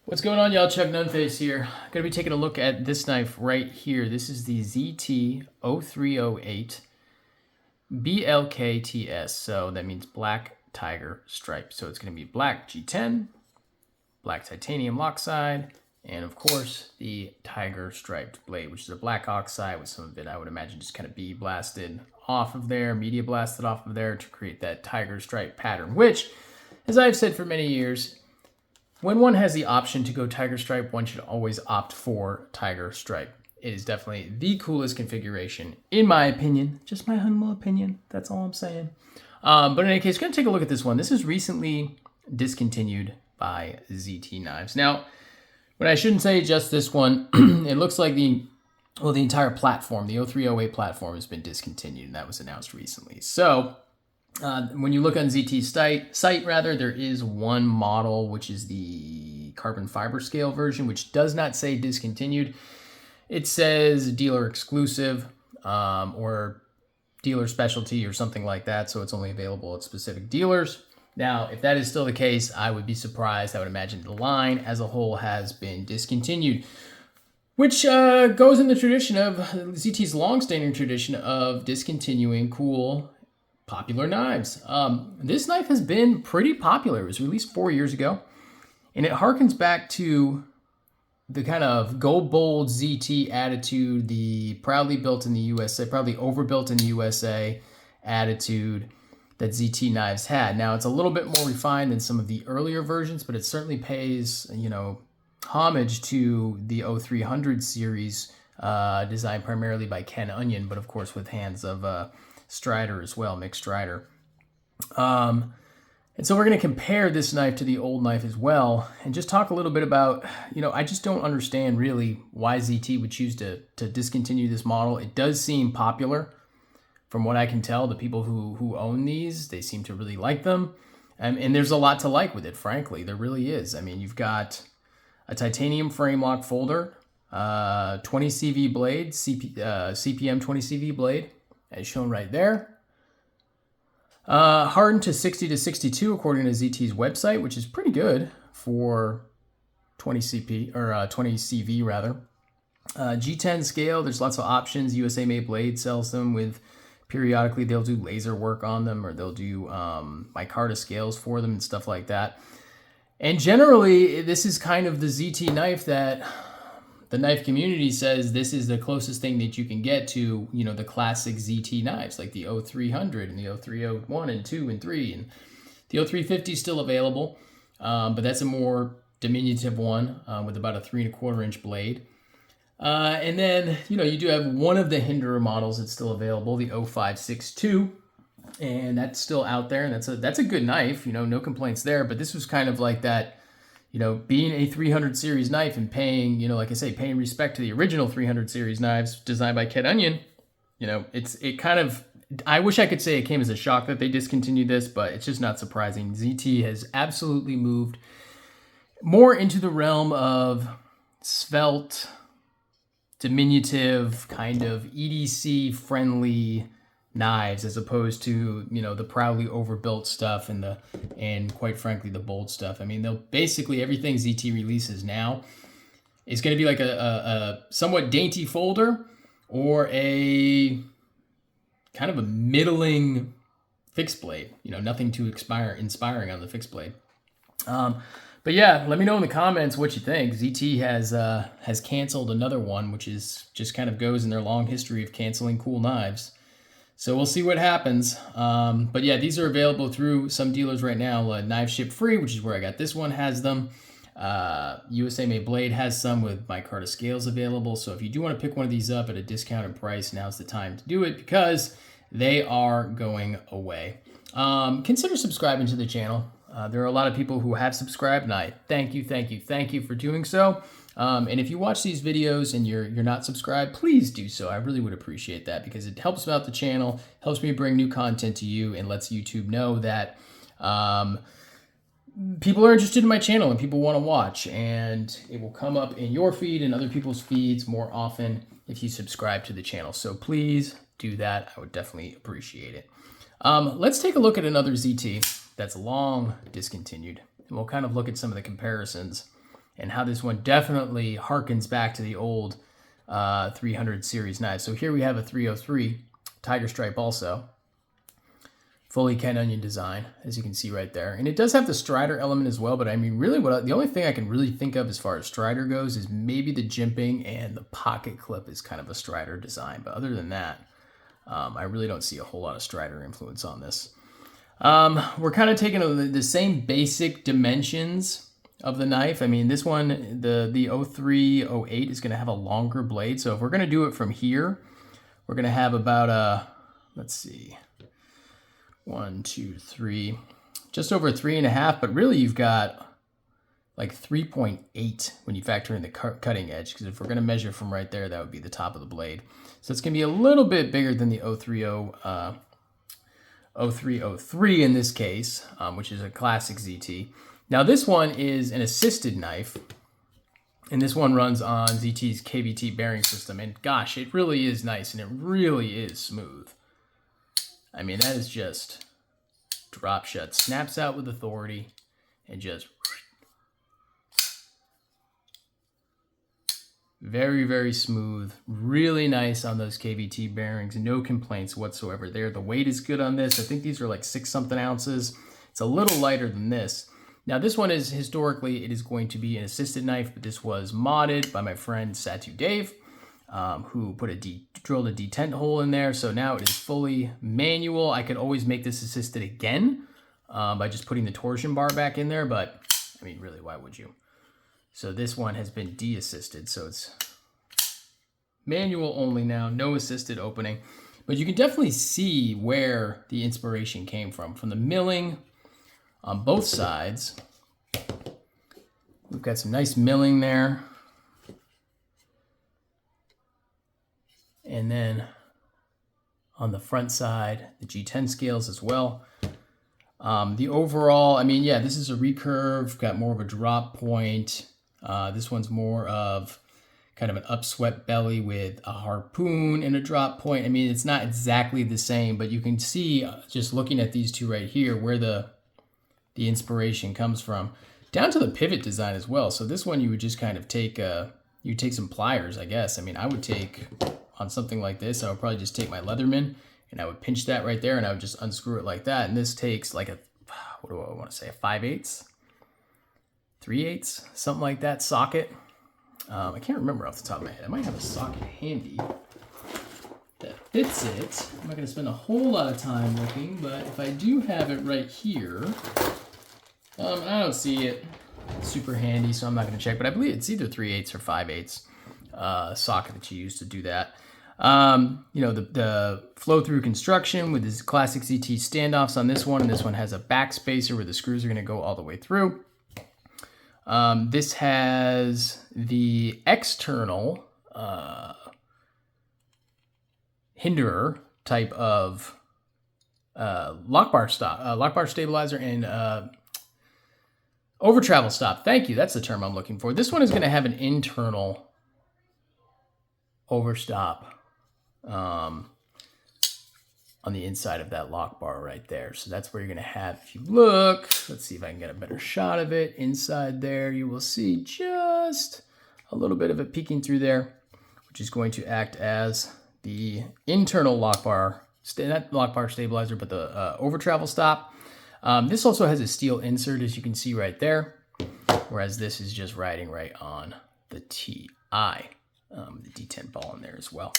What's going on, y'all? Chuck Nunface here. Gonna be taking a look at this knife right here. This is the ZT-0308 BLKTS. So that means black tiger stripe. So it's gonna be black G10, black titanium lockside, and of course the tiger striped blade, which is a black oxide with some of it, I would imagine, just kind of be blasted off of there, media blasted off of there to create that tiger stripe pattern, which, as I've said for many years, when one has the option to go tiger stripe, one should always opt for tiger stripe. It is definitely the coolest configuration, in my opinion. Just my humble opinion. That's all I'm saying. But in any case, going to take a look at this one. This is recently discontinued by ZT Knives. Now, when I shouldn't say just this one, it looks like the entire platform, the 0308 platform, has been discontinued, and that was announced recently. So when you look on ZT's site, there is one model, which is the carbon fiber scale version, which does not say discontinued. It says dealer exclusive or dealer specialty or something like that. So it's only available at specific dealers. Now, if that is still the case, I would be surprised. I would imagine the line as a whole has been discontinued, which goes in the tradition of ZT's longstanding tradition of discontinuing cool, popular knives. This knife has been pretty popular. It was released 4 years ago, and it harkens back to the kind of go bold ZT attitude, the proudly built in the USA, proudly overbuilt in the USA attitude that ZT Knives had. Now, it's a little bit more refined than some of the earlier versions, but it certainly pays, homage to the 0300 series, designed primarily by Ken Onion, but of course with hands of Strider as well, Mick Strider. And so we're going to compare this knife to the old knife as well, and just talk a little bit about, I just don't understand really why ZT would choose to discontinue this model. It does seem popular. From what I can tell, the people who own these, they seem to really like them. And there's a lot to like with it, frankly. There really is. I mean, you've got a titanium frame lock folder, 20 CV blade, CPM 20 CV blade, as shown right there. Hardened to 60 to 62 according to ZT's website, which is pretty good for 20 CP or 20 CV rather. G10 scale, there's lots of options. USA Made Blade sells them with, periodically they'll do laser work on them, or they'll do micarta scales for them and stuff like that. And generally, this is kind of the ZT knife that the knife community says this is the closest thing that you can get to, the classic ZT knives, like the 0300 and the 0301 and 2 and 3. And the 0350 is still available, but that's a more diminutive one with about a 3 1/4 inch blade. And then, you do have one of the Hinderer models that's still available, the 0562, and that's still out there, and that's a good knife, no complaints there. But this was kind of like that, being a 300 series knife and paying, like I say, paying respect to the original 300 series knives designed by Ken Onion. I wish I could say it came as a shock that they discontinued this, but it's just not surprising. ZT has absolutely moved more into the realm of svelte, diminutive, kind of EDC friendly knives, as opposed to the proudly overbuilt stuff and quite frankly the bold stuff. I mean, they'll basically everything ZT releases now is going to be like a somewhat dainty folder or a kind of a middling fixed blade. Nothing too inspiring on the fixed blade. But yeah, let me know in the comments what you think. ZT has canceled another one, which is just kind of goes in their long history of canceling cool knives. So we'll see what happens. But yeah, these are available through some dealers right now. Knife Ship Free, which is where I got this one, has them. USA Made Blade has some with micarta scales available. So if you do want to pick one of these up at a discounted price, now's the time to do it because they are going away. Consider subscribing to the channel. There are a lot of people who have subscribed, and I thank you for doing so. And if you watch these videos and you're not subscribed, please do so. I really would appreciate that because it helps out the channel, helps me bring new content to you, and lets YouTube know that people are interested in my channel and people want to watch. And it will come up in your feed and other people's feeds more often if you subscribe to the channel. So please do that. I would definitely appreciate it. Let's take a look at another ZT that's long discontinued. And we'll kind of look at some of the comparisons and how this one definitely harkens back to the old 300 series knives. So here we have a 303 tiger stripe also. Fully Ken Onion design, as you can see right there. And it does have the strider element as well, but I mean, really, the only thing I can really think of as far as strider goes is maybe the jimping, and the pocket clip is kind of a strider design. But other than that, I really don't see a whole lot of strider influence on this. We're kind of taking the same basic dimensions of the knife. I mean, this one, the 0308 is going to have a longer blade. So if we're going to do it from here, we're going to have about let's see, 1, 2, 3, just over 3.5, but really you've got like 3.8 when you factor in the cutting edge, because if we're going to measure from right there, that would be the top of the blade. So it's going to be a little bit bigger than the 0303 in this case, which is a classic ZT. Now this one is an assisted knife, and this one runs on ZT's KVT bearing system, and gosh, it really is nice, and it really is smooth. I mean, that is just drop shut, snaps out with authority, and just very, very smooth, really nice on those KVT bearings, no complaints whatsoever there. The weight is good on this. I think these are like 6 something ounces. It's a little lighter than this. Now this one is, historically, it is going to be an assisted knife, but this was modded by my friend Satu Dave, who put drilled a detent hole in there. So now it is fully manual. I could always make this assisted again by just putting the torsion bar back in there, but I mean, really, why would you? So this one has been de-assisted, so it's manual only now, no assisted opening. But you can definitely see where the inspiration came from the milling on both sides. We've got some nice milling there. And then on the front side, the G10 scales as well. The overall, I mean, yeah, this is a recurve, got more of a drop point. This one's more of kind of an upswept belly with a harpoon and a drop point. I mean, it's not exactly the same, but you can see just looking at these two right here where the inspiration comes from, down to the pivot design as well. So this one you would just kind of take, you take some pliers, I guess. I mean, I would take, on something like this, I would probably just take my Leatherman and I would pinch that right there and I would just unscrew it like that. And this takes like a, what do I want to say, a 5/8? 3/8, something like that socket. I can't remember off the top of my head. I might have a socket handy that fits it. I'm not going to spend a whole lot of time looking, but if I do have it right here, I don't see it super handy, so I'm not going to check, but I believe it's either 3/8 or 5/8 socket that you use to do that. You know, the flow-through construction with this classic ZT standoffs on this one, and this one has a back spacer where the screws are going to go all the way through. This has the external hinderer type of lock bar stabilizer and over travel stop. Thank you. That's the term I'm looking for. This one is going to have an internal overstop on the inside of that lock bar right there. So that's where you're going to have, if you look, let's see if I can get a better shot of it. Inside there, you will see just a little bit of it peeking through there, which is going to act as the internal lock bar, not lock bar stabilizer, but the over travel stop. This also has a steel insert, as you can see right there, whereas this is just riding right on the TI, the detent ball in there as well.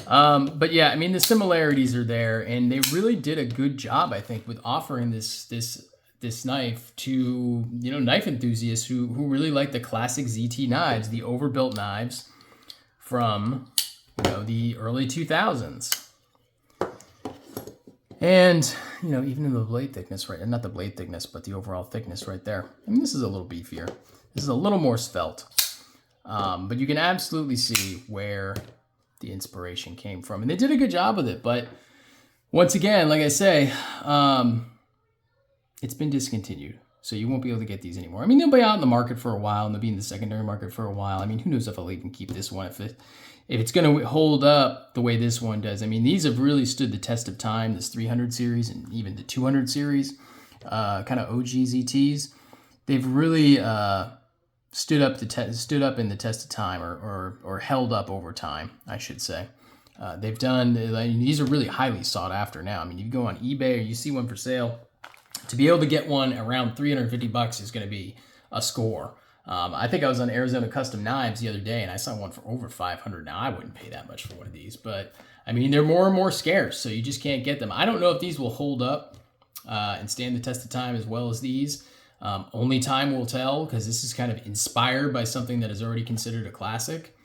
But yeah, I mean, the similarities are there, and they really did a good job, I think, with offering this knife to, you know, knife enthusiasts who really like the classic ZT knives, the overbuilt knives from, you know, the early 2000s. And, you know, even in the blade thickness, right, not the blade thickness, but the overall thickness right there. I mean, this is a little beefier. This is a little more svelte. But you can absolutely see where the inspiration came from. And they did a good job with it. But once again, like I say, it's been discontinued. So you won't be able to get these anymore. I mean, they'll be out in the market for a while, and they'll be in the secondary market for a while. I mean, who knows if I'll even keep this one, if it's going to hold up the way this one does. I mean, these have really stood the test of time, this 300 series and even the 200 series, kind of OG ZTs. They've really stood up in the test of time, or held up over time, I should say. They've done, these are really highly sought after now. I mean, you go on eBay or you see one for sale, to be able to get one around $350 is going to be a score. I think I was on Arizona Custom Knives the other day, and I saw one for over $500. Now, I wouldn't pay that much for one of these, but I mean, they're more and more scarce, so you just can't get them. I don't know if these will hold up and stand the test of time as well as these. Only time will tell, because this is kind of inspired by something that is already considered a classic.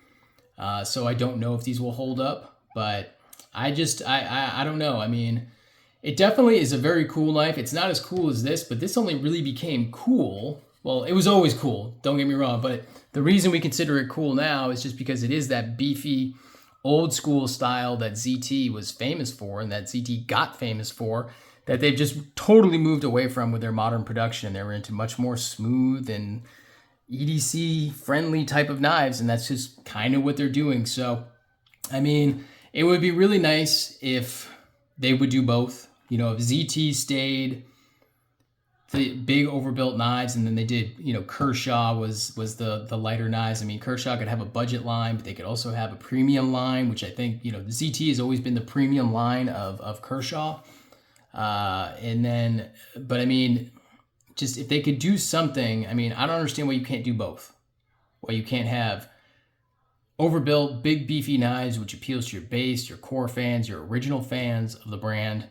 So I don't know if these will hold up, but I don't know. I mean, it definitely is a very cool knife. It's not as cool as this, but this only really became cool. Well, it was always cool, don't get me wrong, but the reason we consider it cool now is just because it is that beefy, old school style that ZT was famous for, and that ZT got famous for, that they've just totally moved away from with their modern production. They were into much more smooth and EDC friendly type of knives, and that's just kind of what they're doing. So, I mean, it would be really nice if they would do both. You know, if ZT stayed the big overbuilt knives, and then they did, you know, Kershaw was the lighter knives. I mean, Kershaw could have a budget line, but they could also have a premium line, which I think, you know, the ZT has always been the premium line of Kershaw. And then, but I mean, just if they could do something, I mean, I don't understand why you can't do both. Why you can't have overbuilt, big, beefy knives, which appeals to your base, your core fans, your original fans of the brand,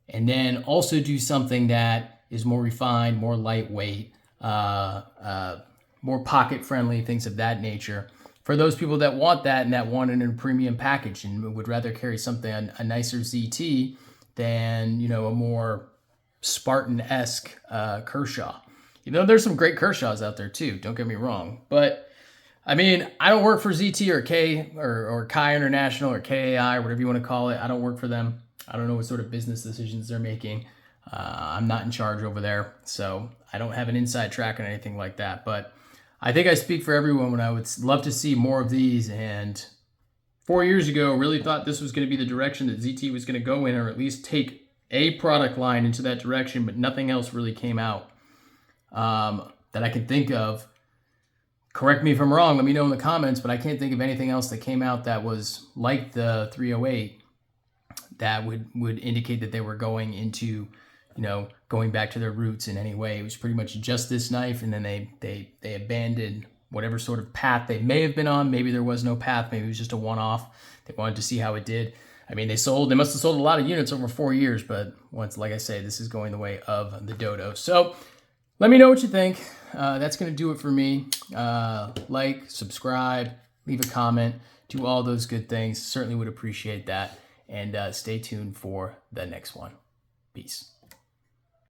and then also do something that is more refined, more lightweight, more pocket-friendly, things of that nature. For those people that want that and that want it in a premium package and would rather carry something, a nicer ZT, than, you know, a more Spartan-esque Kershaw. You know, there's some great Kershaws out there too, don't get me wrong. But, I mean, I don't work for ZT or Kai International or KAI or whatever you want to call it. I don't work for them. I don't know what sort of business decisions they're making. I'm not in charge over there, so I don't have an inside track on anything like that. But I think I speak for everyone when I would love to see more of these. And 4 years ago, really thought this was going to be the direction that ZT was going to go in, or at least take a product line into that direction, but nothing else really came out that I can think of. Correct me if I'm wrong, let me know in the comments, but I can't think of anything else that came out that was like the 308 that would indicate that they were going into, you know, going back to their roots in any way. It was pretty much just this knife, and then they abandoned whatever sort of path they may have been on. Maybe there was no path, maybe it was just a one-off. They wanted to see how it did. I mean, they must have sold a lot of units over 4 years, but once, like I say, this is going the way of the dodo. So let me know what you think. That's going to do it for me. Like, subscribe, leave a comment, do all those good things. Certainly would appreciate that. And stay tuned for the next one. Peace.